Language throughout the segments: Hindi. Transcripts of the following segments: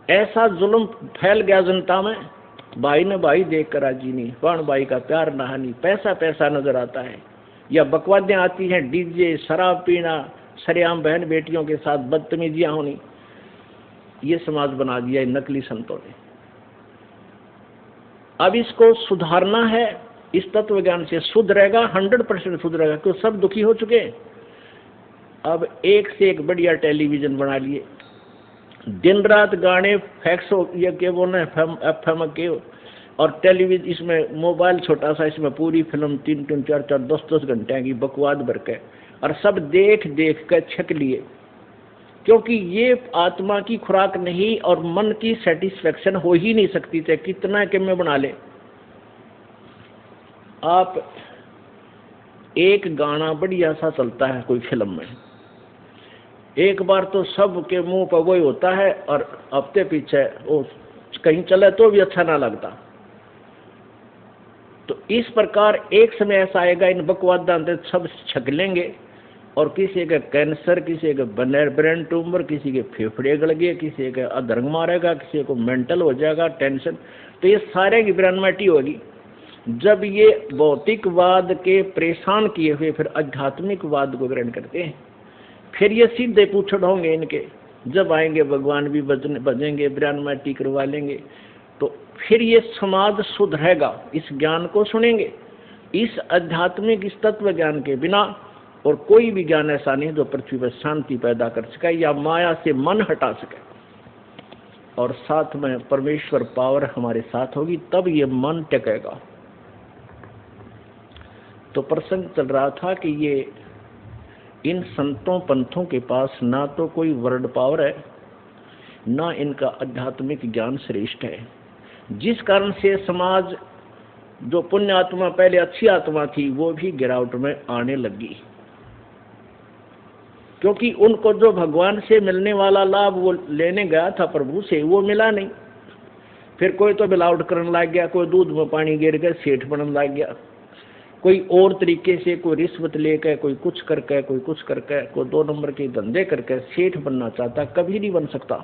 ऐसा जुल्म फैल गया जनता में, भाई ने भाई देख कर राजी नहीं, बहन भाई का प्यार नहानी, पैसा पैसा नजर आता है, या बकवादें आती हैं, डीजे, शराब पीना, सरेआम बहन बेटियों के साथ बदतमीजियां होनी, ये समाज बना दिया इन नकली संतों ने। अब इसको सुधारना है, इस तत्व ज्ञान से सुधरेगा, 100% सुधरेगा, क्योंकि सब दुखी हो चुके हैं। अब एक से एक बढ़िया टेलीविजन बना लिए, दिन रात गाने फैक्स हो ये के वो न एफएम के, और टेलीविजन इसमें मोबाइल छोटा सा, इसमें पूरी फिल्म 3-3, 4-4, 10-10 घंटे की बकवाद भर के, और सब देख देख कर छक लिए, क्योंकि ये आत्मा की खुराक नहीं और मन की सेटिस्फेक्शन हो ही नहीं सकती, चाहे कितना कि मैं बना ले। आप एक गाना बढ़िया सा चलता है कोई फिल्म में, एक बार तो सब के मुंह पर वही होता है, और हफ्ते पीछे वो कहीं चले तो भी अच्छा ना लगता। तो इस प्रकार एक समय ऐसा आएगा, इन बकवाद सब छक लेंगे, और किसी का कैंसर, किसी का ब्रेन ट्यूमर, किसी के फेफड़े गल गए, किसी का अधर्म मारेगा, किसी को मेंटल हो जाएगा, टेंशन, तो ये सारे की ब्रेनमैटी होगी। जब ये भौतिकवाद के परेशान किए हुए फिर आध्यात्मिकवाद को ग्रहण करते हैं, फिर ये सीधे पूछड़ होंगे इनके, जब आएंगे भगवान भी बजेंगे, ब्रेनमैटी करवा लेंगे, तो फिर ये समाज सुधरेगा, इस ज्ञान को सुनेंगे। इस आध्यात्मिक, इस तत्व ज्ञान के बिना और कोई भी ज्ञान ऐसा नहीं जो पृथ्वी पर शांति पैदा कर सके या माया से मन हटा सके, और साथ में परमेश्वर पावर हमारे साथ होगी, तब ये मन टिकेगा। तो प्रसंग चल रहा था कि ये इन संतों पंथों के पास ना तो कोई वर्ड पावर है, ना इनका आध्यात्मिक ज्ञान श्रेष्ठ है, जिस कारण से समाज जो पुण्य आत्मा पहले अच्छी आत्मा थी वो भी गिरावट में आने लगी, क्योंकि उनको जो भगवान से मिलने वाला लाभ वो लेने गया था प्रभु से, वो मिला नहीं। फिर कोई तो मिलावट करने लग गया, कोई दूध में पानी गिर गया सेठ बनने लग गया, कोई और तरीके से, कोई रिश्वत लेकर, कोई कुछ करके, कोई कुछ करके, कोई 2 नंबर के धंधे करके सेठ बनना चाहता, कभी नहीं बन सकता।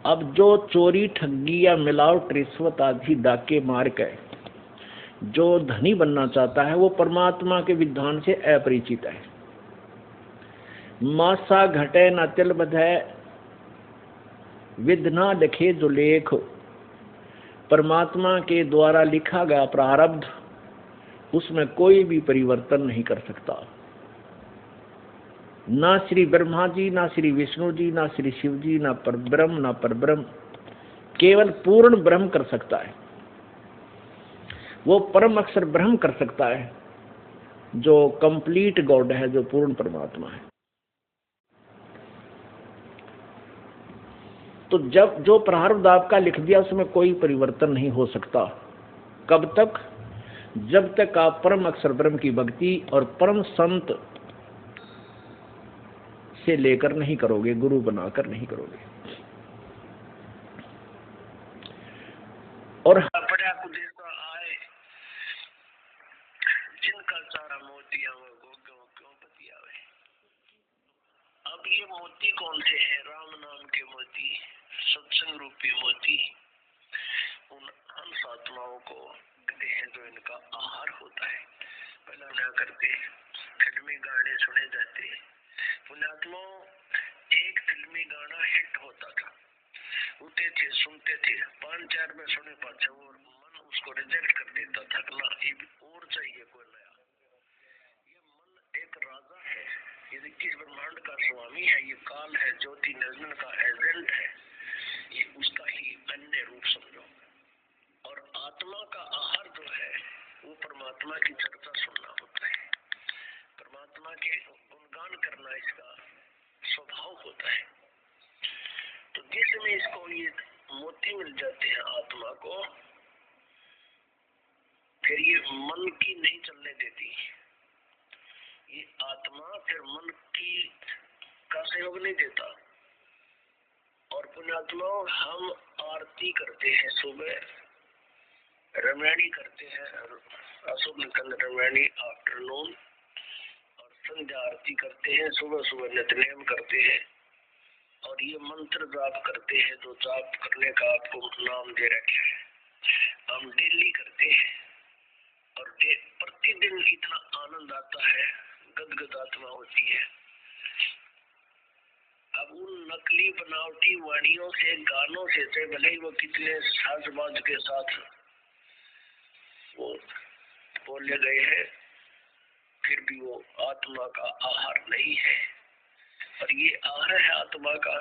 अब जो चोरी, ठगी या मिलावट, रिश्वत आदि डाके मार के जो धनी बनना चाहता है, वो परमात्मा के विधान से अपरिचित है। मासा घटे न तिल बधे, विध ना लिखे जो लेख, परमात्मा के द्वारा लिखा गया प्रारब्ध, उसमें कोई भी परिवर्तन नहीं कर सकता। ना श्री ब्रह्मा जी, ना श्री विष्णु जी, ना श्री शिव जी, ना परब्रह्म, ना परब्रह्म, केवल पूर्ण ब्रह्म कर सकता है। वो परम अक्षर ब्रह्म कर सकता है, जो कंप्लीट गॉड है, जो पूर्ण परमात्मा है। तो जब जो प्रारब्ध आपका लिख दिया उसमें कोई परिवर्तन नहीं हो सकता। कब तक? जब तक आप परम अक्षर ब्रह्म की भक्ति और परम संत से लेकर नहीं करोगे, गुरु बनाकर नहीं करोगे। और आए जिनका चारा मोतिया क्यों बतियावे। अब ये मोती कौन से हैं? राम नाम के मोती, सत्संग रूपी मोती, उन हंस आत्माओं को देते हैं जो इनका आहार होता है। पहला क्या करते, फिल्मी गाने सुने जाते। पुण्यात्माओं, एक फिल्मी गाना हिट होता था, उठे थे, सुनते थे, 5-4 में सुने पाते, वो मन उसको रिजेक्ट कर देता था, ना और चाहिए कोई नया। ये मन एक राजा है, ये 21 ब्रह्मांड का स्वामी है, ये काल है, ज्योति निरंजन का एजेंट है, ये उसका ही अन्य रूप समझो। और आत्मा का आहार जो है वो परमात्मा की चर्चा सुनना होता है, परमात्मा के गुणगान करना इसका स्वभाव होता है। तो जिसमें इसको ये मोती मिल जाते हैं आत्मा को, फिर ये मन की नहीं चलने देती। ये आत्मा फिर मन की का सहयोग नहीं देता। और पुण्यात्मा, हम आरती करते हैं सुबह, रामायणी करते हैं, अशुभ निकंद रामायणी आफ्टरनून, और संध्या आरती करते हैं, सुबह सुबह नित्यनेम करते हैं। और ये मंत्र जाप करते हैं तो जाप करने का आपको नाम दे रखे है, हम डेली करते हैं और प्रतिदिन इतना आनंद आता है, गदगद आत्मा होती है। अब उन नकली बनावटी वाणियों से, गानों से, चाहे भले ही वो कितने साजबाज के साथ वो बोले गए हैं, फिर भी वो आत्मा का आहार नहीं है। और ये आहार है आत्मा का,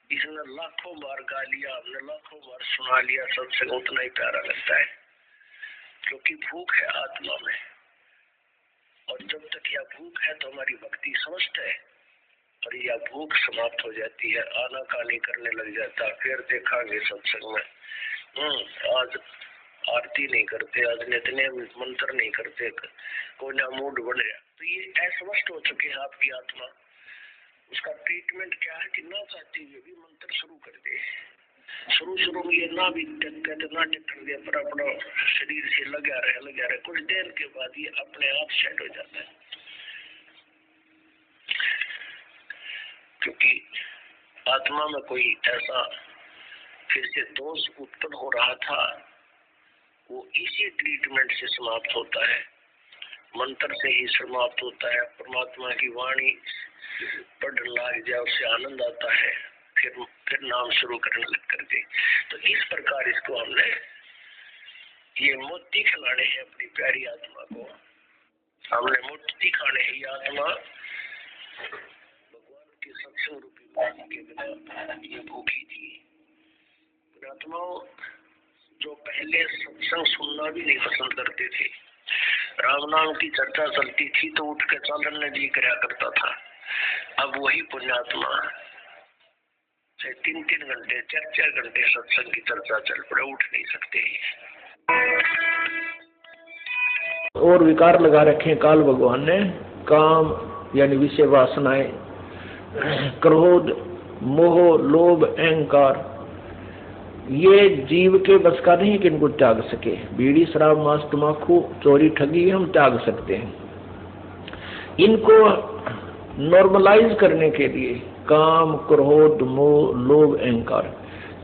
इसने लाखों बार गा लिया, हमने लाखों बार सुना लिया, सबसे उतना ही प्यारा लगता है, क्योंकि भूख है आत्मा में। और जब तक यह भूख है तो हमारी भक्ति समस्त है, और यह भूख समाप्त हो जाती है, आनाकानी करने लग जाता है। फिर देखांगे सत्संग में, आज आरती नहीं करते, आज नित्य मंत्र नहीं करते, कोई ना मूड बन गया, तो ये अस्वस्थ हो चुके हैं आपकी आत्मा। उसका ट्रीटमेंट क्या है कि ना चाहते हुए भी मंत्र शुरू कर दे। शुरू में ये ना भी कहते ना कर दिया, पर अपना शरीर से लगा रहे, कुछ देर के बाद ये अपने आप सेट हो जाता है। क्योंकि आत्मा में कोई ऐसा फिर से दोष उत्पन्न हो रहा था, वो इसी ट्रीटमेंट से समाप्त होता है, मंत्र से ही समाप्त होता है। परमात्मा की वाणी पढ़ने लग जाए, उससे आनंद आता है, फिर नाम शुरू करने लग करके। तो इस प्रकार इसको हमने ये मोती खिलाने हैं अपनी प्यारी आत्मा को, हमने मोती खाने हैं। ये आत्मा भगवान के सत्संग रूपी वाणी के बिना ये भूखी थी। आत्माओं जो पहले सत्संग सुनना भी नहीं पसंद करते थे, राम नाम की चर्चा चलती थी तो उठ के चालन जी कराया करता था। अब वही पुण्यात्मा 3-3 घंटे 4-4 घंटे सत्संग की चर्चा चल पड़े, उठ नहीं सकते। और विकार लगा रखे काल भगवान ने, काम यानी विषय वासनाएं, क्रोध, मोह, लोभ, अहंकार, ये जीव के बस का नहीं कि इनको त्याग सके। बीड़ी, शराब, मांस, तम्बाकू, चोरी, ठगी हम त्याग सकते हैं। इनको नॉर्मलाइज करने के लिए काम, क्रोध, मोह, लोभ, अहंकार,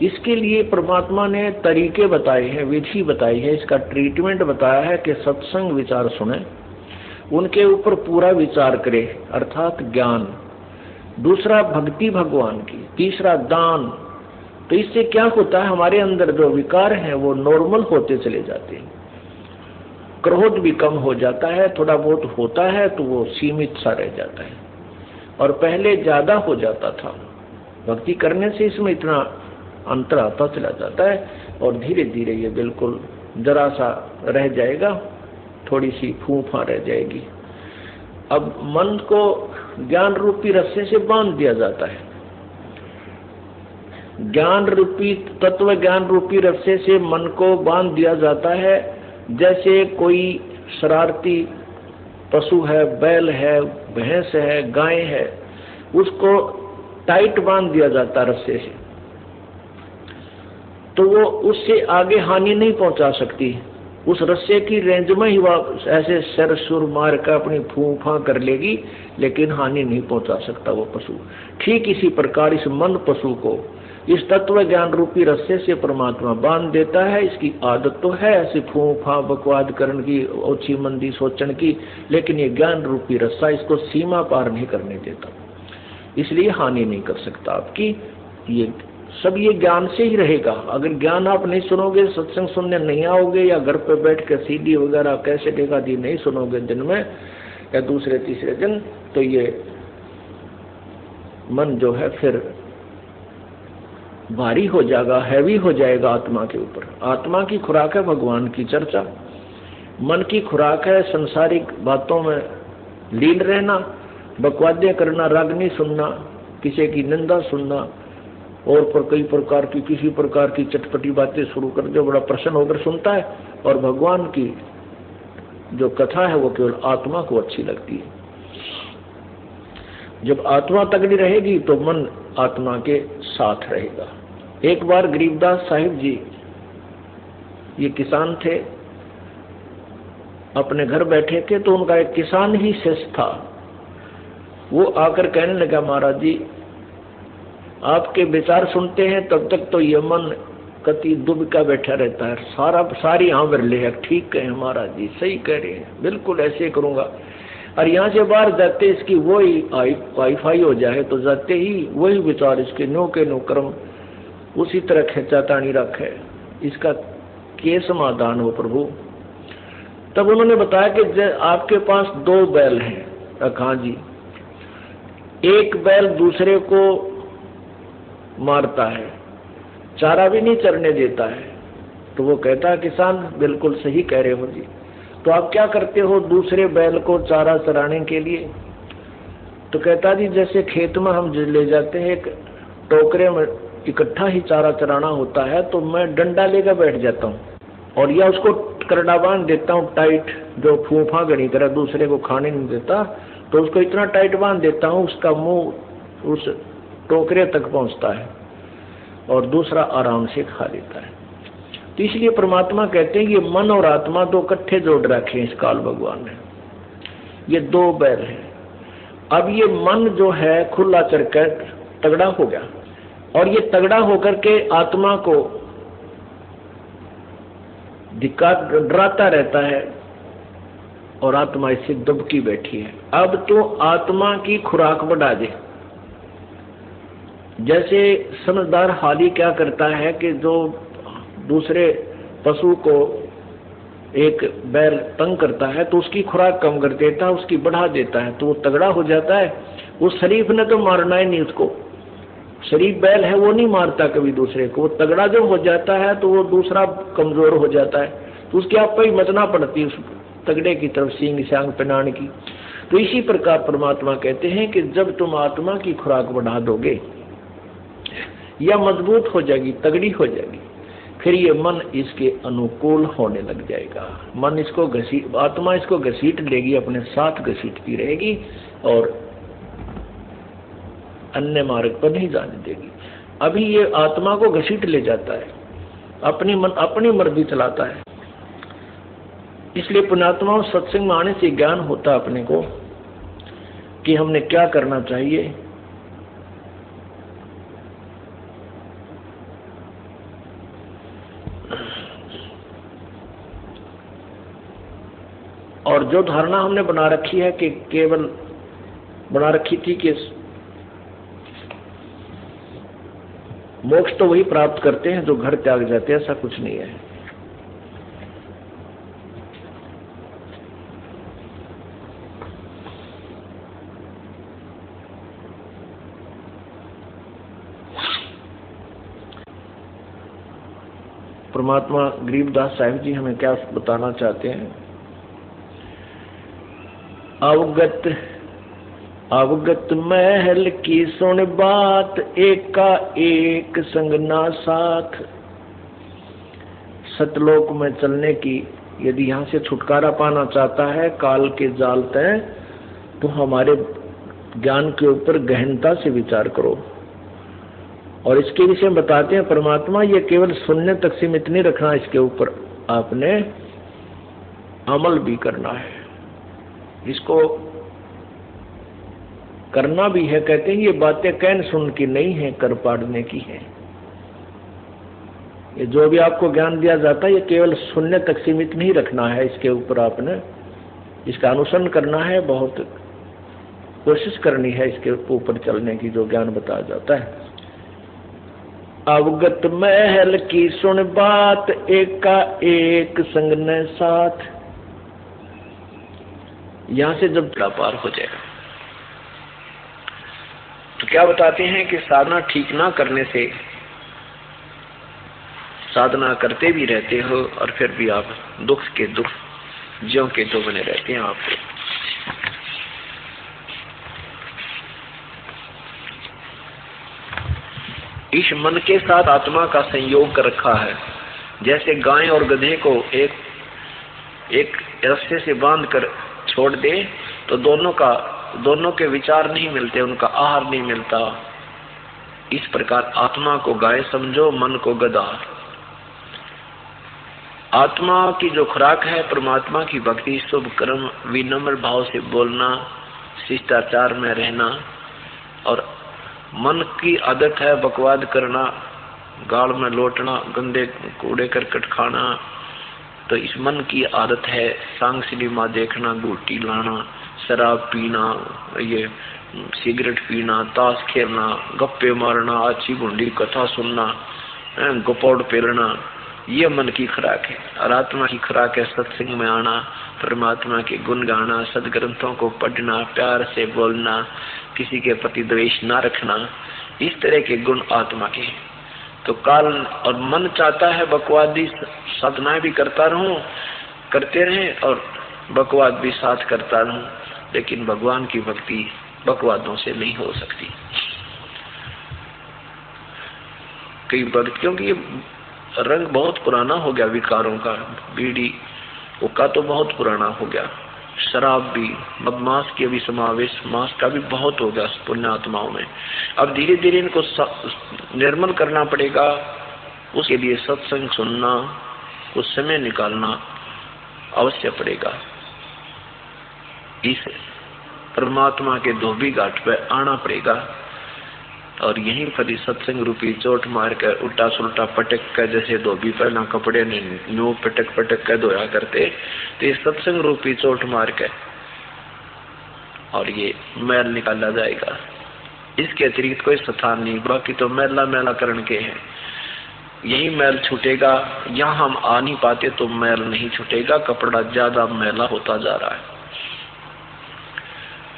इसके लिए परमात्मा ने तरीके बताए हैं, विधि बताई है, इसका ट्रीटमेंट बताया है कि सत्संग विचार सुने, उनके ऊपर पूरा विचार करे, अर्थात ज्ञान। दूसरा भक्ति भगवान की, तीसरा दान। तो इससे क्या होता है, हमारे अंदर जो विकार हैं वो नॉर्मल होते चले जाते हैं, क्रोध भी कम हो जाता है, थोड़ा बहुत होता है तो वो सीमित सा रह जाता है, और पहले ज्यादा हो जाता था। भक्ति करने से इसमें इतना अंतर आता चला जाता है, और धीरे धीरे ये बिल्कुल जरा सा रह जाएगा, थोड़ी सी फूफा रह जाएगी। अब मन को ज्ञान रूपी रस्से से बांध दिया जाता है, ज्ञान रूपी तत्व ज्ञान रूपी रस्से से मन को बांध दिया जाता है। जैसे कोई शरारती पशु है, बैल है, भैंस है, गाय है, उसको टाइट बांध दिया जाता है रस्से से, तो वो उससे आगे हानि नहीं पहुंचा सकती। उस रस्से की रेंज में ही वह ऐसे सर सुर मार कर अपनी फूफा कर लेगी, लेकिन हानि नहीं पहुंचा सकता वो पशु। ठीक इसी प्रकार इस मन पशु को इस तत्व ज्ञान रूपी रस्से से परमात्मा बांध देता है। इसकी आदत तो है ऐसी फूफा बकवाद करने की, ओछी मंदी सोचने की, लेकिन ये ज्ञान रूपी रस्सा इसको सीमा पार नहीं करने देता, इसलिए हानि नहीं कर सकता आपकी। ये सब ये ज्ञान से ही रहेगा। अगर ज्ञान आप नहीं सुनोगे, सत्संग सुनने नहीं आओगे, या घर पे बैठ कर सीडी वगैरह कैसे देखा दी नहीं सुनोगे दिन में या दूसरे तीसरे दिन, तो ये मन जो है फिर भारी हो जाएगा, हैवी हो जाएगा आत्मा के ऊपर। आत्मा की खुराक है भगवान की चर्चा, मन की खुराक है संसारिक बातों में लीन रहना, बकवादे करना, रागनी सुनना, किसी की निंदा सुनना, और पर कई प्रकार की किसी प्रकार की चटपटी बातें शुरू कर दे, बड़ा प्रसन्न होकर सुनता है। और भगवान की जो कथा है वो केवल आत्मा को अच्छी लगती है। जब आत्मा तगड़ी रहेगी तो मन आत्मा के साथ रहेगा। एक बार गरीबदास साहिब जी, ये किसान थे, अपने घर बैठे थे, तो उनका एक किसान ही शिष्य था, वो आकर कहने लगा, महाराज जी आपके विचार सुनते हैं तब तक तो ये मन कति दुबका बैठा रहता है, सारी हाँ बरले है, ठीक है महाराज जी सही कह रहे हैं, बिल्कुल ऐसे करूंगा। और यहाँ से बाहर जाते इसकी वही वाईफाई हो जाए तो जाते ही वही विचार इसके नो के नो कर्म उसी तरह खेचा तानी रखे, इसका के समाधान हो प्रभु। तब उन्होंने बताया कि आपके पास 2 बैल हैं। हाँ जी, एक बैल दूसरे को मारता है, चारा भी नहीं चरने देता है। तो वो कहता है किसान बिल्कुल सही कह रहे हो जी, तो आप क्या करते हो दूसरे बैल को चारा चराने के लिए? तो कहता जी जैसे खेत में हम ले जाते हैं एक टोकरे में इकट्ठा ही चारा चराना होता है, तो मैं डंडा लेकर बैठ जाता हूँ और या उसको करड़ा बांध देता हूँ टाइट, जो फूफा गणी तरह दूसरे को खाने नहीं देता, तो उसको इतना टाइट बांध देता हूँ उसका मुंह उस टोकरे तक पहुँचता है और दूसरा आराम से खा लेता है। तो इसलिए परमात्मा कहते हैं ये मन और आत्मा 2 इकट्ठे जोड़ रखे हैं इस काल भगवान ने, ये 2 बैल है। अब ये मन जो है खुला चरकर तगड़ा हो गया और ये तगड़ा होकर के आत्मा को डराता रहता है और आत्मा इससे दुबकी बैठी है। अब तो आत्मा की खुराक बढ़ा दे। जैसे समझदार हाली क्या करता है कि जो दूसरे पशु को एक बैल तंग करता है तो उसकी खुराक कम कर देता है, उसकी बढ़ा देता है, तो वो तगड़ा हो जाता है। उस शरीफ ने तो मारना ही नहीं उसको, शरीफ बैल है वो नहीं मारता कभी दूसरे को। वो तगड़ा जब हो जाता है तो वो दूसरा कमजोर हो जाता है, तो उसकी आप ही मचना पड़ती है उस तगड़े की तरफ सींग सांग पहनाने की। तो इसी प्रकार परमात्मा कहते हैं कि जब तुम आत्मा की खुराक बढ़ा दोगे या मजबूत हो जाएगी, तगड़ी हो जाएगी, फिर ये मन इसके अनुकूल होने लग जाएगा। मन इसको आत्मा इसको घसीट लेगी, अपने साथ घसीटती रहेगी और अन्य मार्ग पर नहीं जाने देगी। अभी ये आत्मा को घसीट ले जाता है, अपनी मर्जी चलाता है। इसलिए पुण्यात्माओं सत्संग में आने से ज्ञान होता है अपने को कि हमने क्या करना चाहिए। और जो धारणा हमने बना रखी है कि केवल बना रखी थी कि मोक्ष तो वही प्राप्त करते हैं जो घर त्याग जाते हैं, ऐसा कुछ नहीं है। परमात्मा गरीबदास साहिब जी हमें क्या बताना चाहते हैं? अवगत महल की सुन बात, एका एक संग ना साथ। सतलोक में चलने की यदि यहाँ से छुटकारा पाना चाहता है काल के जाल तय, तो हमारे ज्ञान के ऊपर गहनता से विचार करो। और इसके विषय में बताते हैं परमात्मा, ये केवल सुनने तक सीमित नहीं रखना, इसके ऊपर आपने अमल भी करना है, इसको करना भी है। कहते हैं ये बातें कहन सुन की नहीं है, कर पाड़ने की है। ये जो भी आपको ज्ञान दिया जाता है ये केवल सुनने तक सीमित नहीं रखना है, इसके ऊपर आपने इसका अनुसरण करना है, बहुत कोशिश करनी है इसके ऊपर चलने की जो ज्ञान बताया जाता है। अवगत महल की सुन बात, एका एक संग न साथ। यहां से जब पार हो जाएगा तो क्या बताते हैं कि साधना ठीक ना करने से साधना करते भी रहते हो और फिर भी आप दुख के दुख ज्यों के तो बने रहते हैं। आप इस मन के साथ आत्मा का संयोग कर रखा है। जैसे गाय और गधे को एक रस्से से बांध कर छोड़ दे तो दोनों के विचार नहीं मिलते, उनका आहार नहीं मिलता। इस प्रकार आत्मा को गाय समझो, मन को गधा। आत्मा की जो खुराक है परमात्मा की भक्ति, शुभ कर्म, विनम्र भाव से बोलना, शिष्टाचार में रहना और मन की आदत है बकवाद करना, गाल में लोटना, गंदे कूड़े करकट खाना। तो इस मन की आदत है सांग सिनेमा देखना, गुटी लाना, शराब पीना, ये सिगरेट पीना, ताश खेलना, गप्पे मारना, अच्छी बुंडी कथा सुनना, गोपौड़ पेलना। ये मन की खुराक है। और आत्मा की खुराक है सत्संग में आना, परमात्मा के गुण गाना, सदग्रंथों को पढ़ना, प्यार से बोलना, किसी के प्रति द्वेष ना रखना। इस तरह के गुण आत्मा के। तो काल और मन चाहता है बकवादी साधनाएं भी करता रहूं, करते रहे और बकवाद भी साथ करता रहूं, लेकिन भगवान की भक्ति बकवादों से नहीं हो सकती। कई भक्त, क्योंकि रंग बहुत पुराना हो गया विकारों का, बीड़ी हुक्का तो बहुत पुराना हो गया, शराब भी, मदमाश के भी समावेश मांस का भी बहुत हो गया पुण्यात्माओं में। अब धीरे धीरे इनको निर्मल करना पड़ेगा। उसके लिए सत्संग सुनना, कुछ समय निकालना अवश्य पड़ेगा। इस परमात्मा के धोबी घाट पर आना पड़ेगा और यहीं पर ही सत्संग रूपी चोट मार कर उल्टा सुल्टा पटक कर, जैसे धोबी पहला कपड़े ने न्यू पटक पटक कर धोया करते, तो ये सत्संग रूपी चोट मार कर और ये मैल निकाला जाएगा। इसके अतिरिक्त कोई स्थान नहीं, बाकी तो मैला मैला करण के हैं। यही मैल छूटेगा। यहाँ हम आ नहीं पाते तो मैल नहीं छूटेगा, कपड़ा ज्यादा मैला होता जा रहा है।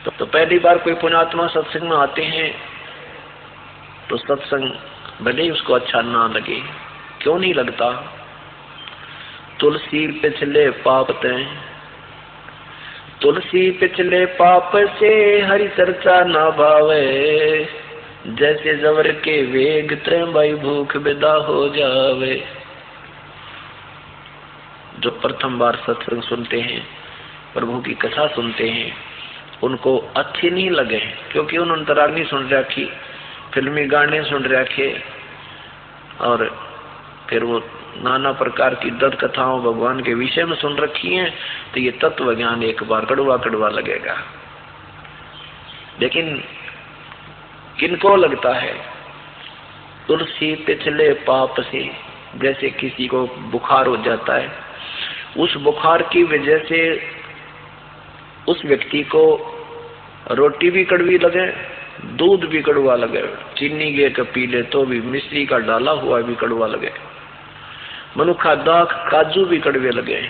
तो पहली बार कोई पुण्यात्मा सत्संग में आते हैं तो सत्संग भले ही उसको अच्छा ना लगे, क्यों नहीं लगता? तुलसी पिछले पाप तैं, तुलसी पिछले पाप से हरि चर्चा ना भावे, जैसे जवर के वेग तैं भाई भूख विदा हो जावे। जो प्रथम बार सत्संग सुनते हैं, प्रभु की कथा सुनते हैं, उनको अच्छी नहीं लगे क्योंकि उन्होंने अंतराग्नि सुन रखी, फिल्मी गाने सुन रखे और फिर वो नाना प्रकार की दत्त कथाओं भगवान के विषय में सुन रखी हैं, तो ये तत्व ज्ञान एक बार कड़वा कड़वा लगेगा। लेकिन किनको लगता है? तुलसी पिछले पाप से, जैसे किसी को बुखार हो जाता है, उस बुखार की वजह से उस व्यक्ति को रोटी भी कड़वी लगे, दूध भी कड़वा लगे, चीनी गे का पी ले तो भी, मिश्री का डाला हुआ भी कड़वा लगे, मनुखा दाख काजू भी कड़वे लगे,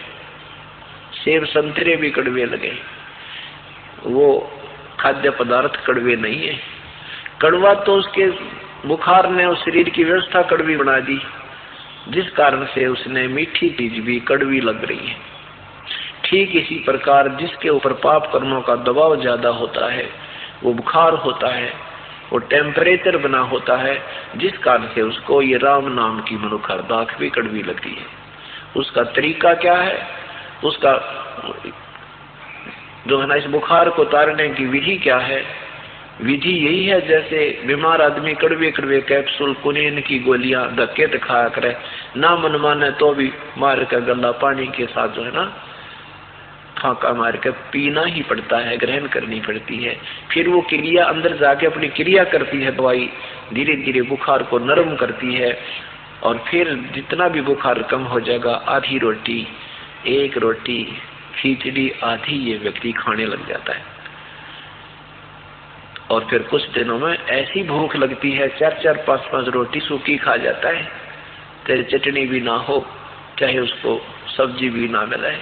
सेब संतरे भी कड़वे लगे। वो खाद्य पदार्थ कड़वे नहीं है। कड़वा तो उसके बुखार ने उस शरीर की व्यवस्था कड़वी बना दी, जिस कारण से उसने मीठी चीज भी कड़वी लग रही है। ठीक इसी प्रकार जिसके ऊपर पाप कर्मों का दबाव ज्यादा होता है, वो बुखार होता है, वो टेम्परेचर बना होता है, जिस कारण से उसको ये राम नाम की मनुखर दाख भी कड़वी लगती है। उसका तरीका क्या है? उसका जो है ना, इस बुखार को उतारने की विधि क्या है? विधि यही है, जैसे बीमार आदमी कड़वे कड़वे कैप्सूल, कुनीन की गोलियां धक्के दिखाया करे, ना मन माने तो भी मार कर गला पानी के साथ जो है ना फांका मार कर पीना ही पड़ता है, ग्रहण करनी पड़ती है। फिर वो क्रिया अंदर जाके अपनी क्रिया करती है, दवाई धीरे धीरे बुखार को नरम करती है और फिर जितना भी बुखार कम हो जाएगा, आधी रोटी, एक रोटी, खिचड़ी आधी ये व्यक्ति खाने लग जाता है। और फिर कुछ दिनों में ऐसी भूख लगती है, 4-4, 5-5 रोटी सूखी खा जाता है, चाहे चटनी भी ना हो, चाहे उसको सब्जी भी ना मिले।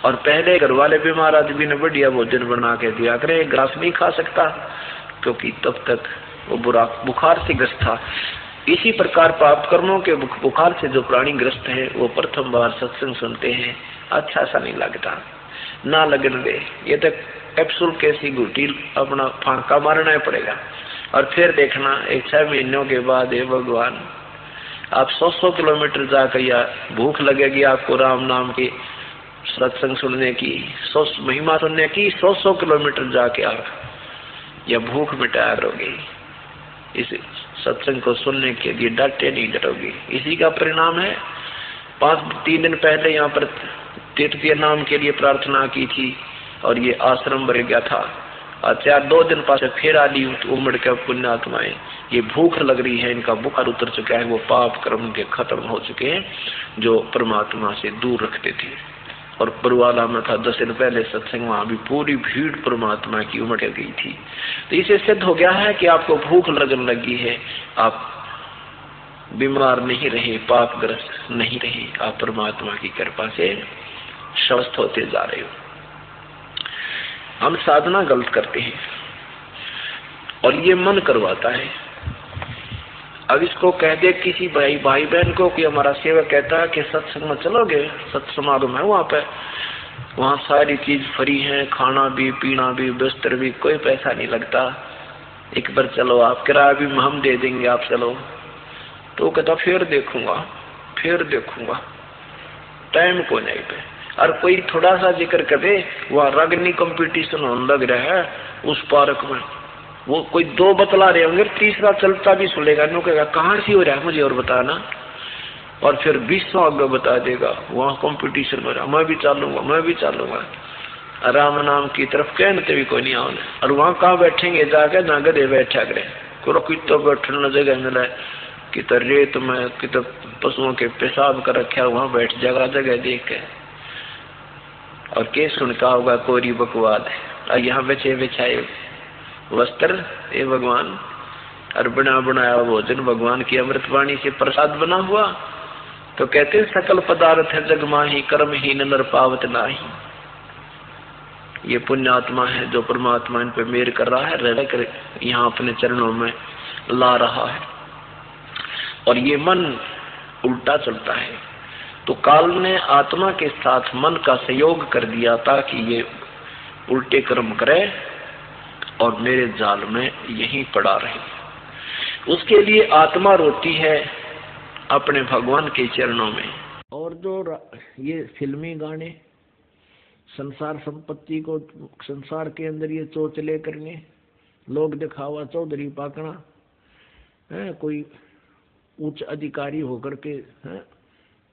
और पहले घर वाले बीमार आदमी ने बढ़िया भोजन बना के दिया करे, एक ग्रास नहीं खा सकता क्योंकि तब तक वो बुरा बुखार से ग्रस्त था। इसी प्रकार पाप कर्मों के बुखार से जो प्राणी ग्रस्त है, वो प्रथम बार सत्संग सुनते हैं, अच्छा सा नहीं लगता, ना लगन दे, ये तक कैप्सूल कैसी घुटी अपना फांका मारना ही पड़ेगा। और फिर देखना 1-6 महीनों के बाद, हे भगवान, आप 100 किलोमीटर जाकर या भूख लगेगी आपको राम नाम की सत्संग सुनने की, महिमा सुनने की, 100 किलोमीटर जाके आप या भूख मिटाया करोगे। इस सत्संग को सुनने के लिए डटे नहीं डरोगे। इसी का परिणाम है। 3 दिन पहले यहाँ पर तीर्थीय नाम के लिए प्रार्थना की थी और ये आश्रम बन गया था। अच्छा 2 दिन पास फिर आ ली उमड़ के पुण्यात्माएं, ये भूख लग रही है, इनका बुखार उतर चुका है, वो पाप कर्म के खत्म हो चुके हैं जो परमात्मा से दूर रखते थे। और परवाला में था 10 दिन पहले सत्संग, वहां भी पूरी भीड़ परमात्मा की उमड़ गई थी। तो इसे सिद्ध हो गया है कि आपको भूख लगने लगी है, आप बीमार नहीं रहे, पापग्रस्त नहीं रहे, आप परमात्मा की कृपा से स्वस्थ होते जा रहे हो। हम साधना गलत करते हैं और ये मन करवाता है। अब इसको कह दे किसी भाई बहन को कि हमारा सेवक कहता है कि सत्संग में चलोगे, सत्समागम है वहां पे, वहां सारी चीज फ्री है, खाना भी, पीना भी, बिस्तर भी, कोई पैसा नहीं लगता, एक बार चलो, आप किराया भी हम दे देंगे, आप चलो। तो कहता फिर देखूंगा, टाइम को नहीं पे। और कोई थोड़ा सा जिक्र करे, वह रागनी कंपटीशन होने लग रहा है उस पार्क में, वो कोई 2 बतला रहे होंगे, तीसरा चलता भी सुनेगा, नो कहेगा कहाँ से हो रहा है मुझे और बताना, और फिर 20 आगे बता देगा वहां कंपटीशन में, मैं भी चालूंगा। राम नाम की तरफ कहते भी कोई नहीं आने। और वहां कहाँ बैठेंगे जाके, ना गधे बैठा करे, तो बैठने जगह मिला कि तो रेत में, कि तो पशुओं के पेशाब कर रखा, वहां बैठ जगह देख के, और के सुनता होगा कोरी बकवाद है, और यहाँ बिछाए वस्त्र ये भगवान, और बनाया भोजन भगवान की अमृतवाणी से प्रसाद बना हुआ। तो कहते सकल पदार्थ है जग माही, कर्म ही नर पावत नाही। ये पुण्यात्मा है जो परमात्मा इन पे मेर कर रहा है, रह कर यहाँ अपने चरणों में ला रहा है, और ये मन उल्टा चलता है। तो काल ने आत्मा के साथ मन का सहयोग कर दिया ताकि ये उल्टे कर्म करे और मेरे जाल में यहीं पड़ा रहे। उसके लिए आत्मा रोती है अपने भगवान के चरणों में। और जो ये फिल्मी गाने, संसार संपत्ति को संसार के अंदर ये चोचले करने, लोग दिखावा, चौधरी पाकना है, कोई उच्च अधिकारी होकर के है,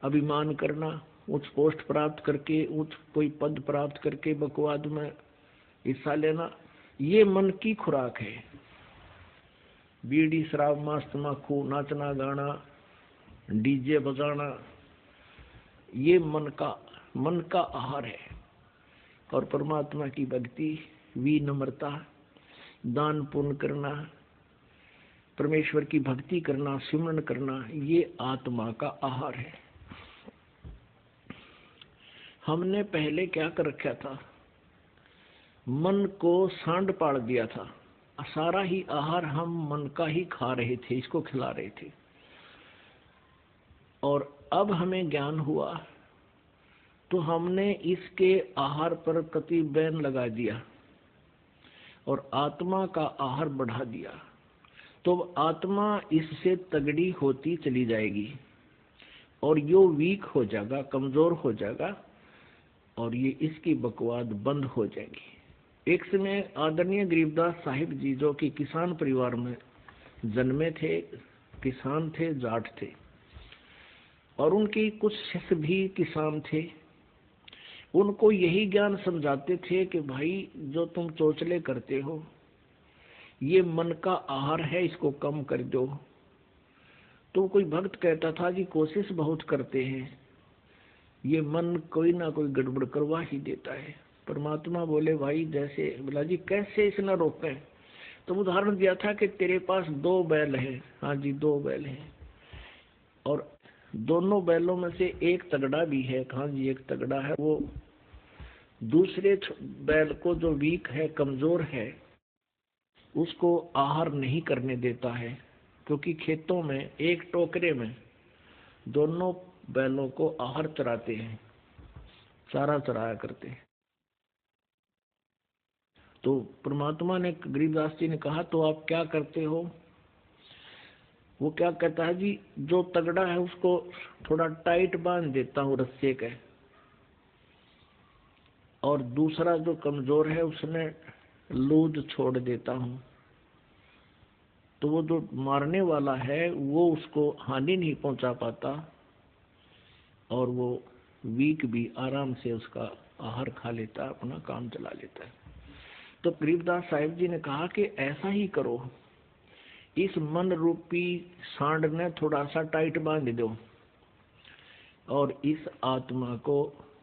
अभिमान करना, उच्च पोस्ट प्राप्त करके, उच्च कोई पद प्राप्त करके बकवाद में हिस्सा लेना, ये मन की खुराक है। बीड़ी शराब मांस तम्बाकू, नाचना गाना, डीजे बजाना, ये मन का आहार है। और परमात्मा की भक्ति, विनम्रता, दान पुण्य करना, परमेश्वर की भक्ति करना, सिमरन करना, ये आत्मा का आहार है। हमने पहले क्या कर रखा था, मन को सांड पाड़ दिया था, सारा ही आहार हम मन का ही खा रहे थे, इसको खिला रहे थे। और अब हमें ज्ञान हुआ तो हमने इसके आहार पर कति बैन लगा दिया और आत्मा का आहार बढ़ा दिया। तो आत्मा इससे तगड़ी होती चली जाएगी और यो वीक हो जाएगा, कमजोर हो जाएगा, और ये इसकी बकवाद बंद हो जाएगी। एक समय आदरणीय गरीबदास साहिब जी, जो कि किसान परिवार में जन्मे थे, किसान थे, जाट थे, और उनकी कुछ शिष्य भी किसान थे, उनको यही ज्ञान समझाते थे कि भाई जो तुम चोचले करते हो ये मन का आहार है, इसको कम कर दो। तो कोई भक्त कहता था जी कोशिश बहुत करते हैं, ये मन कोई ना कोई गड़बड़ करवा ही देता है। परमात्मा बोले भाई जैसे, बोला जी कैसे इसे रोकें। तो उदाहरण दिया था कि तेरे पास 2 बैल हैं, हाँ जी 2 बैल हैं, और दोनों बैलों में से एक तगड़ा भी है, हाँ जी एक तगड़ा है, वो दूसरे बैल को जो वीक है, कमजोर है, उसको आहार नहीं करने देता है, क्योंकि खेतों में एक टोकरे में दोनों बैलों को आहार चराते हैं, चारा चराया करते हैं। तो परमात्मा ने, गरीबदास जी ने कहा तो आप क्या करते हो? वो क्या कहता है जी, जो तगड़ा है उसको थोड़ा टाइट बांध देता हूँ रस्से के, और दूसरा जो कमजोर है उसने लूज छोड़ देता हूँ। तो वो जो मारने वाला है वो उसको हानि नहीं पहुंचा पाता, और वो वीक भी आराम से उसका आहार खा लेता, अपना काम चला लेता है। तो गरीबदास साहिब जी ने कहा कि ऐसा ही करो, इस मन रूपी सांड ने थोड़ा सा टाइट बांध दो और इस आत्मा को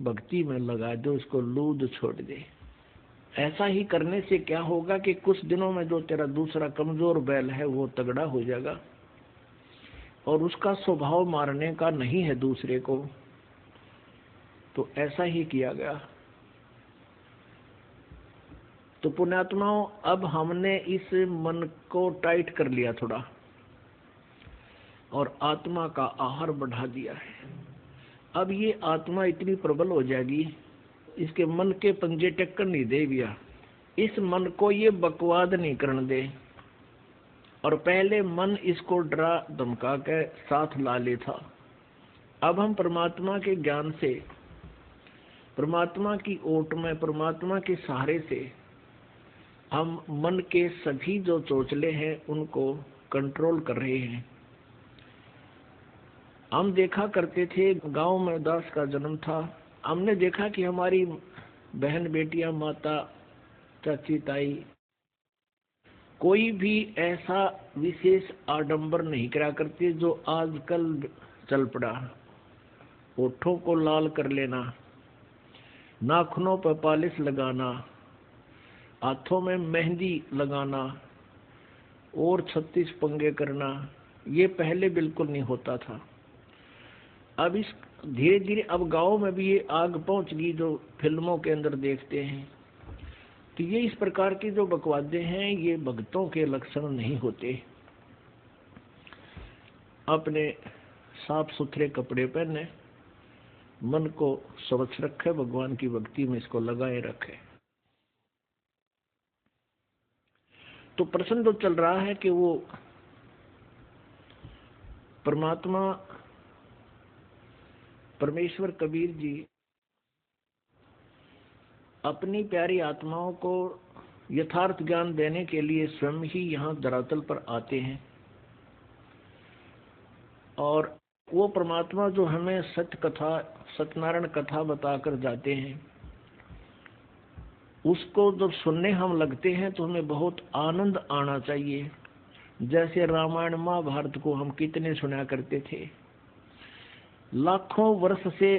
भक्ति में लगा दो, इसको लूद छोड़ दे। ऐसा ही करने से क्या होगा कि कुछ दिनों में जो तेरा दूसरा कमजोर बैल है वो तगड़ा हो जाएगा और उसका स्वभाव मारने का नहीं है दूसरे को। तो ऐसा ही किया गया। तो पुण्यात्माओं, अब हमने इस मन को टाइट कर लिया थोड़ा और आत्मा का आहार बढ़ा दिया है। अब ये आत्मा इतनी प्रबल हो जाएगी, इसके मन के पंजे टक्कर नहीं दे भैया, इस मन को ये बकवाद नहीं करने दे। और पहले मन इसको डरा धमका के साथ ला ले था। अब हम परमात्मा के ज्ञान से, परमात्मा की ओट में, परमात्मा के सहारे से हम मन के सभी जो चोचले हैं उनको कंट्रोल कर रहे हैं। हम देखा करते थे, गांव में दास का जन्म था, हमने देखा कि हमारी बहन बेटियां, माता, चाची, ताई, कोई भी ऐसा विशेष आडंबर नहीं करा करते जो आजकल चल पड़ा। होठों को लाल कर लेना, नाखूनों पर पॉलिश लगाना, हाथों में मेहंदी लगाना और 36 पंगे करना, ये पहले बिल्कुल नहीं होता था। अब इस धीरे धीरे अब गांव में भी ये आग पहुंच गई जो फिल्मों के अंदर देखते हैं। तो ये इस प्रकार की जो बकवादे हैं ये भक्तों के लक्षण नहीं होते। अपने साफ सुथरे कपड़े पहने, मन को स्वच्छ रखे, भगवान की भक्ति में इसको लगाए रखे। तो प्रश्न जो चल रहा है कि वो परमात्मा परमेश्वर कबीर जी अपनी प्यारी आत्माओं को यथार्थ ज्ञान देने के लिए स्वयं ही यहाँ धरातल पर आते हैं और वो परमात्मा जो हमें सत्य कथा, सत्यनारायण कथा बताकर जाते हैं, उसको जब सुनने हम लगते हैं तो हमें बहुत आनंद आना चाहिए। जैसे रामायण महाभारत को हम कितने सुना करते थे, लाखों वर्ष से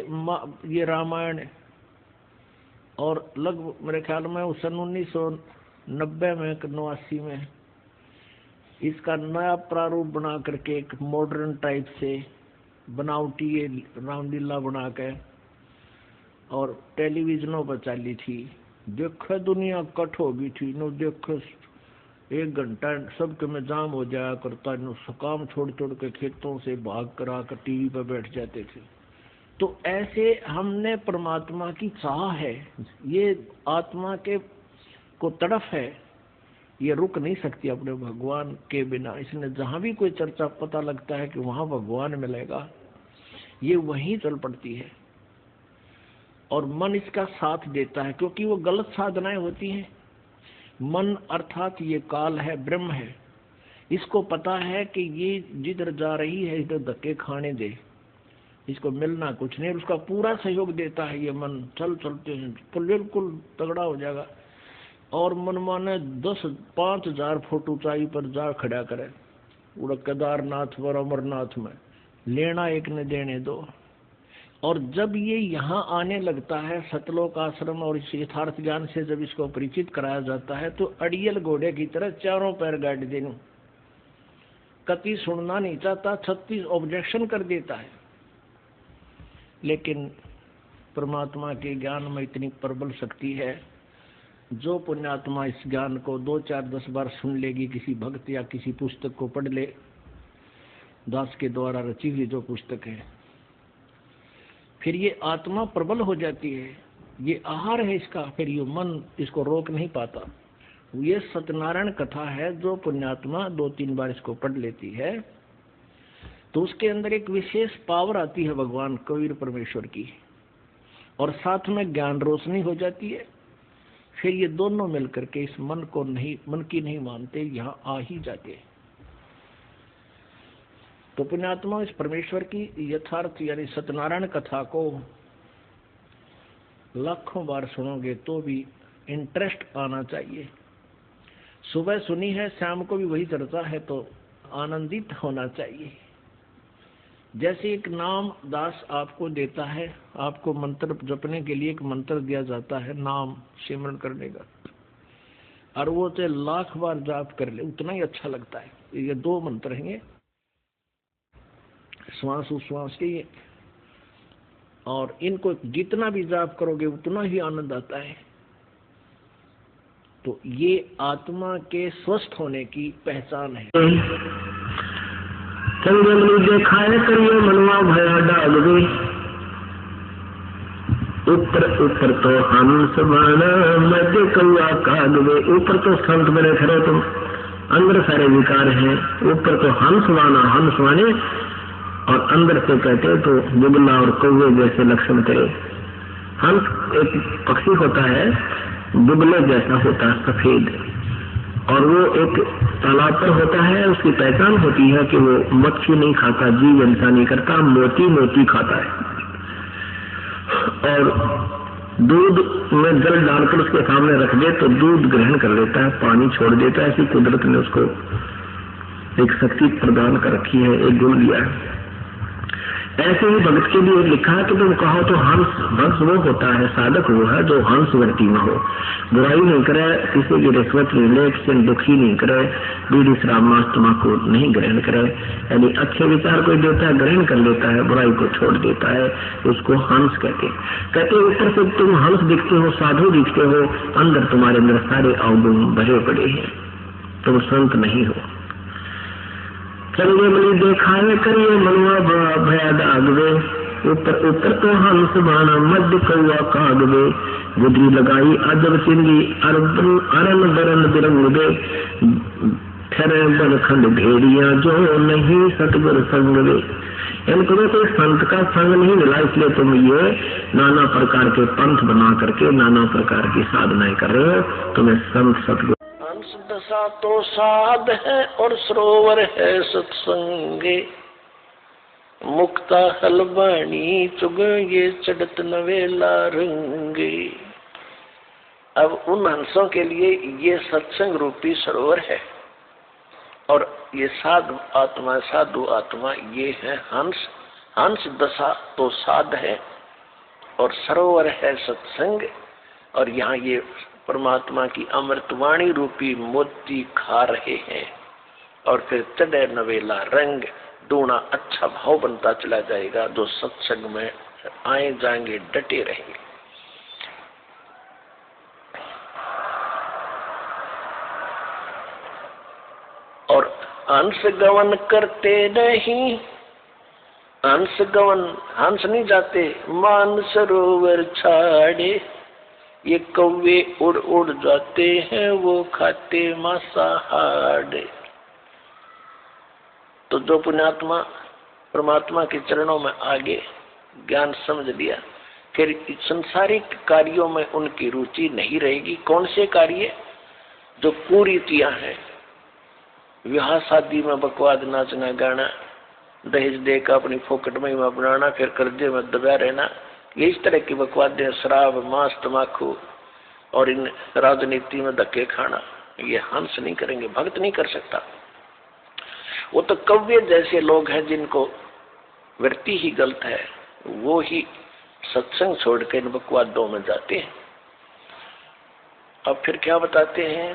ये रामायण, और लगभग मेरे ख्याल में सन 1990 में 89 में इसका नया प्रारूप बना करके एक मॉडर्न टाइप से बनावटी ये रामलीला बना के और टेलीविजनों पर चली थी। देखो दुनिया कट हो गई थी, नो देखो 1 घंटा सबके में जाम हो जाया करता, नो काम छोड़ छोड़ के खेतों से भाग कर आकर टीवी पर बैठ जाते थे। तो ऐसे हमने परमात्मा की चाह है, ये आत्मा के को तड़फ है, ये रुक नहीं सकती अपने भगवान के बिना। इसने जहां भी कोई चर्चा पता लगता है कि वहां भगवान मिलेगा, ये वहीं चल पड़ती है और मन इसका साथ देता है, क्योंकि वो गलत साधनाएं होती हैं। मन अर्थात ये काल है, ब्रह्म है, इसको पता है कि ये जिधर जा रही है इधर धक्के खाने दे, इसको मिलना कुछ नहीं, उसका पूरा सहयोग देता है। ये मन चलते हैं तो बिल्कुल तगड़ा हो जाएगा और मन माने 5,000 फुट ऊंचाई पर जा खड़ा करे, उड़ केदारनाथ और अमरनाथ में, लेना एक ने देने दो। और जब ये यहाँ आने लगता है सतलोक आश्रम और इस यथार्थ ज्ञान से जब इसको परिचित कराया जाता है तो अड़ियल घोड़े की तरह चारों पैर गाड़ देने, कति सुनना नहीं चाहता, 36 ऑब्जेक्शन कर देता है। लेकिन परमात्मा के ज्ञान में इतनी प्रबल शक्ति है, जो पुण्यात्मा इस ज्ञान को 2, 4, 10 बार सुन लेगी, किसी भक्त या किसी पुस्तक को पढ़ ले, दास के द्वारा रची हुई जो पुस्तक है, फिर ये आत्मा प्रबल हो जाती है। ये आहार है इसका, फिर ये मन इसको रोक नहीं पाता। ये सत्यनारायण कथा है, जो पुण्यात्मा 2-3 बार इसको पढ़ लेती है तो उसके अंदर एक विशेष पावर आती है भगवान कबीर परमेश्वर की, और साथ में ज्ञान रोशनी हो जाती है। फिर ये दोनों मिलकर के इस मन को नहीं, मन की नहीं मानते, यहाँ आ ही जाते। तो पुण्यात्मा इस परमेश्वर की यथार्थ यानी सत्यनारायण कथा को लाखों बार सुनोगे तो भी इंटरेस्ट आना चाहिए। सुबह सुनी है, शाम को भी वही चर्चा है, तो आनंदित होना चाहिए। जैसे एक नाम दास आपको देता है, आपको मंत्र जपने के लिए एक मंत्र दिया जाता है, नाम सिमरण करने का, और वो चाहे 1,00,000 बार जाप कर ले उतना ही अच्छा लगता है। ये 2 मंत्र हैं, श्वास उश्वास के ये, और इनको जितना भी जाप करोगे उतना ही आनंद आता है। तो ये आत्मा के स्वस्थ होने की पहचान है। चंद्रमणि देखाए करिए मनवा भया डाल दे, ऊपर ऊपर तो हंस बना मध्य कौआ काग दे। ऊपर तो संत बने खड़े तुम, अंदर सारे विकार हैं। ऊपर तो हंस वाना, हंस वाने, और अंदर से कहते तो बुबला और कौवे जैसे लक्षण थे। हंस एक पक्षी होता है, बुबले जैसा होता है, सफेद, और वो एक तालाब पर होता है। उसकी पहचान होती है कि वो मच्छी नहीं खाता, जीव हिंसा नहीं करता, मोती मोती खाता है, और दूध में जल डालकर उसके सामने रख दे तो दूध ग्रहण कर लेता है, पानी छोड़ देता है। ऐसी कुदरत ने उसको एक शक्ति प्रदान कर रखी है, एक गुण दिया है। ऐसे ही भगत के लिए लिखा है कि तुम कहो तो हंस, हंस वो होता है, साधक वो है जो हंस वर्ती में हो, बुराई नहीं करे, किसी की रिश्वत नहीं ले, किसी दुखी नहीं करे, बीड़ी शराब मांस तम्बाकू नहीं ग्रहण करे, यानी अच्छे विचार कोई देता है ग्रहण कर लेता है, बुराई को छोड़ देता है, उसको हंस कहते। ऊपर से तुम हंस दिखते हो, साधु दिखते हो, अंदर तुम्हारे अंदर सारे अवगुण भरे पड़े हैं, तुम संत नहीं हो। चंद्रमणि देखाए करिए मनवा भया दागवे, ऊपर ऊपर तो हंस बाना मध्य कौआ कागवे। गुदरी लगाई अदब चिंदी अरन दरन बिरंग दे, ठहरे बनखंड भेड़िया जो नहीं सतगुर संग वे। इनको कोई संत का संग नहीं मिला, इसलिए तुम ये नाना प्रकार के पंथ बना करके नाना प्रकार की साधनाएं कर रहे हो, तुम्हें संत सतगुरु। हंस दशा तो साध है और सरोवर है सत्संगे, मुक्ता हलवाणी चुग ये चढ़त नवेला रंगे। अब उन हंसों के लिए ये सत्संग रूपी सरोवर है, और ये साधु आत्मा, साधु आत्मा ये है हंस। हंस दशा तो साध है और सरोवर है सत्संग, और यहाँ ये परमात्मा की अमृतवाणी रूपी मोती खा रहे हैं, और फिर चढ़े नवेला रंग, दूना अच्छा भाव बनता चला जाएगा। जो सत्संग में आए जाएंगे डटे रहेंगे। और हंस गवन करते नहीं, हंस गवन, हंस नहीं जाते मान सरोवर छाड़े, ये कौवे उड़ उड़ जाते हैं वो खाते मांसाहार। तो जो पुण्यात्मा परमात्मा के चरणों में आगे ज्ञान समझ लिया, फिर संसारिक कार्यों में उनकी रुचि नहीं रहेगी। कौन से कार्य? जो कुरीतियां हैं, विवाह शादी में बकवाद नाचना गाना, दहेज देकर अपनी फोकट में बनाना, फिर कर्जे में दबा रहना, ये इस तरह की बकवादें, शराब मांस तम्बाकू और इन राजनीति में धक्के खाना, ये हंस नहीं करेंगे, भक्त नहीं कर सकता। वो तो कव्य जैसे लोग हैं जिनको वृत्ति ही गलत है, वो ही सत्संग छोड़ के इन बकवादों में जाते हैं। अब फिर क्या बताते हैं?